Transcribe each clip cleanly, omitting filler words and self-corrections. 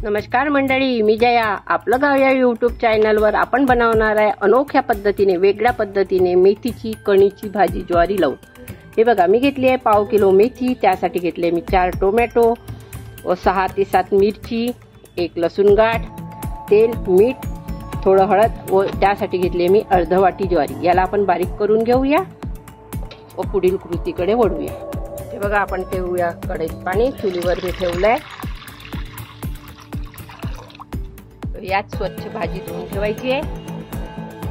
नमस्कार मंडळी, मी जया. आपलं गाव या यूट्यूब चॅनलवर आपण बनवणार आहे अनोख्या पद्धतीने, वेगळ्या पद्धतीने मेथीची कणीची भाजी ज्वारी लावून. हे बघा, मी घेतली आहे पाव किलो मेथी. त्यासाठी घेतले मी 4 टोमॅटो व 6 ते 7 मिरची, 1 लसूण गाठ, तेल, मीठ, थोडं हळद व त्यासाठी घेतले मी अर्ध वाटी ज्वारी. याला आपण बारीक करून घेऊया व पुढील कृतीकडे वळूया. हे बघा, आपण ठेवूया कढईत पाणी. चुलीवर मी ठेवलंय. यात स्वच्छ भाजी धुवून ठेवायची आहे.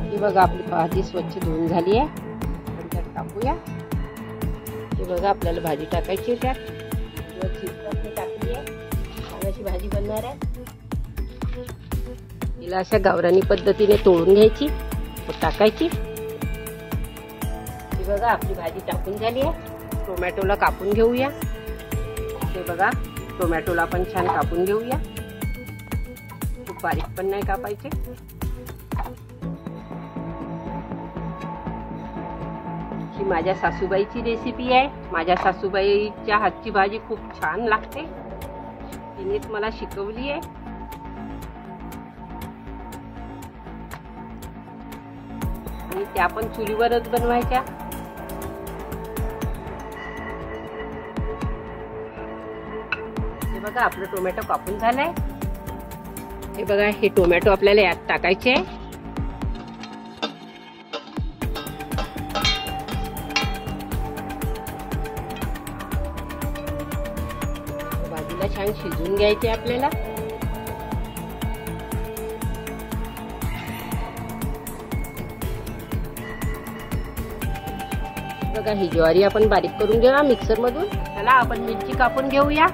ही बघा, आपली भाजी स्वच्छ धुवून झाली आहे. आपण त्यात टाकूया. हे बघा, आपल्याला भाजी टाकायची आहे. त्यात टाकली आहे. वांग्याची भाजी बनणार आहे. हिला अशा गावरानी पद्धतीने तोडून घ्यायची व टाकायची. ही बघा, आपली भाजी टाकून झाली आहे. टोमॅटोला कापून घेऊया. हे बघा, टोमॅटोला आपण छान कापून घेऊया. खूप बारीक पण नाही कापायचे. ही माझ्या सासूबाईची रेसिपी आहे. माझ्या सासूबाईच्या हातची भाजी खूप छान लागते. तिनेच मला शिकवली आहे. आणि त्या पण चुलीवरच बनवायच्या. हे बघा, आपलं टोमॅटो कापून झालंय. हे बघा, हे टोमॅटो आपल्याला यात टाकायचे. भाजीला छान शिजवून घ्यायचे आपल्याला. बघा, ही ज्वारी आपण बारीक करून घेऊया मिक्सर मधून. चला, आपण मिरची कापून घेऊया.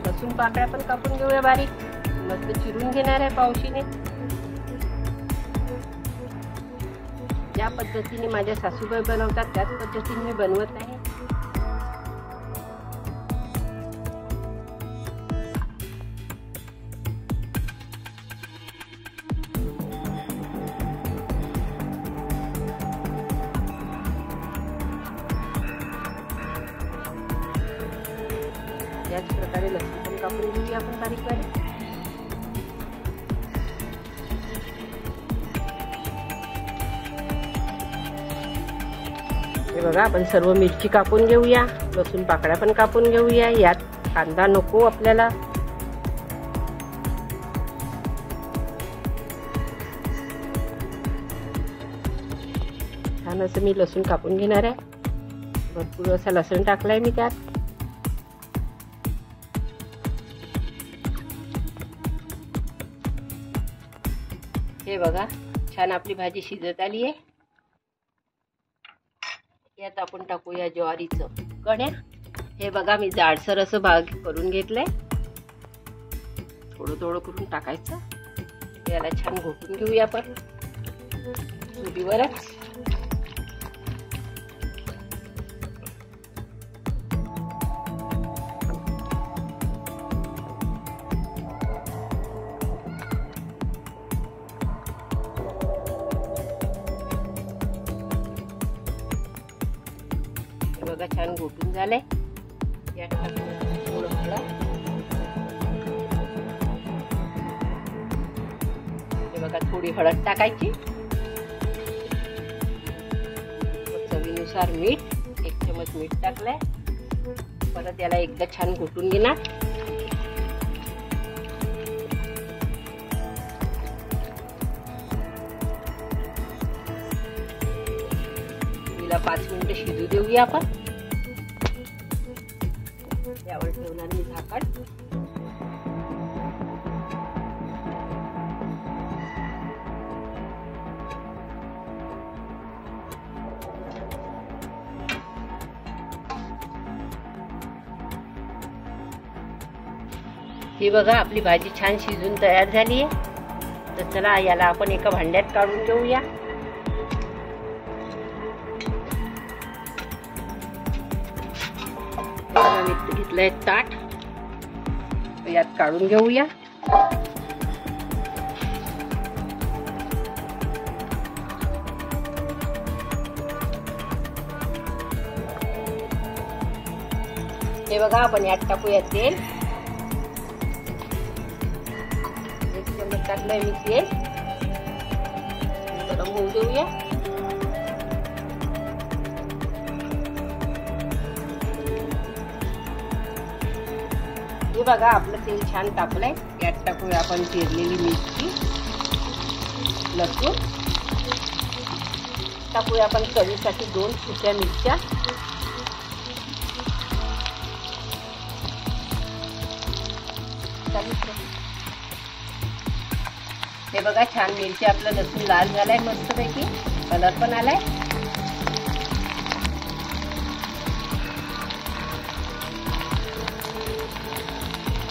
लसूण पाकळ्या पण कापून घेऊया बारीक. मस्त चिरून घेणार आहे पावशीने. ज्या पद्धतीने माझ्या सासूबाई बनवतात त्याच पद्धतीने मी बनवत आहे. याच प्रकारे लसूण पण कापून घेऊया आपण बारीक बारीक. हे बघा, आपण सर्व मिरची कापून घेऊया. लसूण पाकळ्या पण कापून घेऊया. यात कांदा नको आपल्याला. छान असं मी लसूण कापून घेणार आहे. भरपूर असा लसूण टाकलाय मी त्यात. हे बघा, छान आपली भाजी शिजत आली आहे. यात आपण टाकूया ज्वारीचं कण्या. हे बघा, मी जाडसर असं भाग करून घेतलंय. थोडं थोडं करून टाकायचं. याला छान घोटून घेऊया आपण चुलीवरच. बघा, छान घोटून झालंय. यात टाकूया थोडं हळद. हे बघा, थोडी हळद टाकायची. चवीनुसार मीठ, 1 चमच मीठ टाकलंय. परत याला एकदा छान घोटून घेणार. हिला 5 मिनिटं शिजू देऊया आपण. यावर ठेवणार मी झाकण. ही बघा, आपली भाजी छान शिजून तयार झाली आहे. तर चला, याला आपण एका भांड्यात काढून घेऊया. घेतलंय ताट. यात काढून घेऊया. हे बघा आपण यात टाकूया तेल. 1 चमच टाकलंय मी तेल. गरम होऊ देऊया. हे बघा आपलं तेल छान तापलंय. यात टाकूया आपण चिरलेली मिरची, लसूण. टाकूया आपण चवीसाठी 2 सुक्या मिरच्या. हे बघा छान मिरची आपलं लसूण लाल झालाय मस्तपैकी. कलर पण आलाय.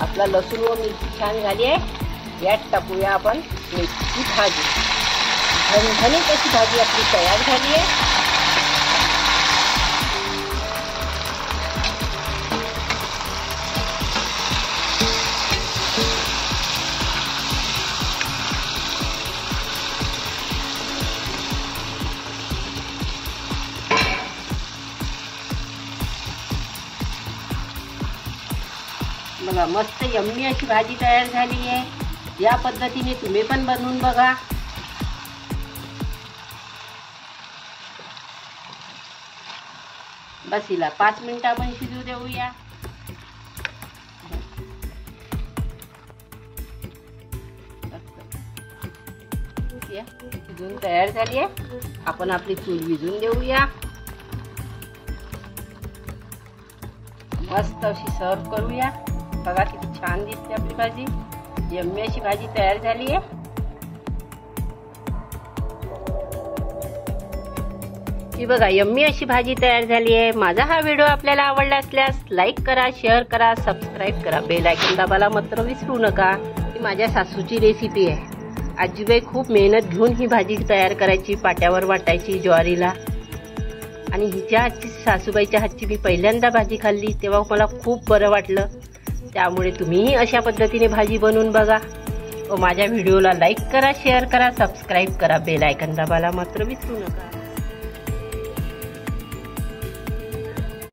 आपला लसूण व मिरची छान झाली आहे. यात टाकूया आपण मेथीची भाजी. झणझणीत अशी भाजी आपली तयार झाली आहे. बघा मस्त यम्मी अशी भाजी तयार झाली आहे. या पद्धतीने तुम्ही पण बनवून बघा. बस हिला 5 मिनिटं आपण शिजू देऊया. शिजून तयार झाली आहे. आपण आपली चूल विझून देऊया. मस्त अशी सर्व करूया. बघा किती छान दिसते आपली भाजी. यम्मी अशी भाजी तयार झाली आहे. ही बघा यम्मी अशी भाजी तयार झाली आहे. माझा हा व्हिडिओ आपल्याला आवडला असल्यास लाईक करा, शेअर करा, सबस्क्राईब करा. बेल आयकॉन दाबायला मात्र विसरू नका. ही माझ्या सासूची रेसिपी आहे. आजीबाई खूप मेहनत घेऊन ही भाजी तयार करायची, पाट्यावर वाटायची ज्वारीला. आणि हिच्या हातची, सासूबाईच्या हातची मी पहिल्यांदा भाजी खाल्ली तेव्हा मला खूप बरं वाटलं. त्यामुळे तुम्हीही अशा पद्धतीने भाजी बनवून बघा. व माझ्या व्हिडिओला लाईक करा, शेअर करा, सबस्क्राईब करा. बेल आयकॉन दाबायला मात्र विसरू नका.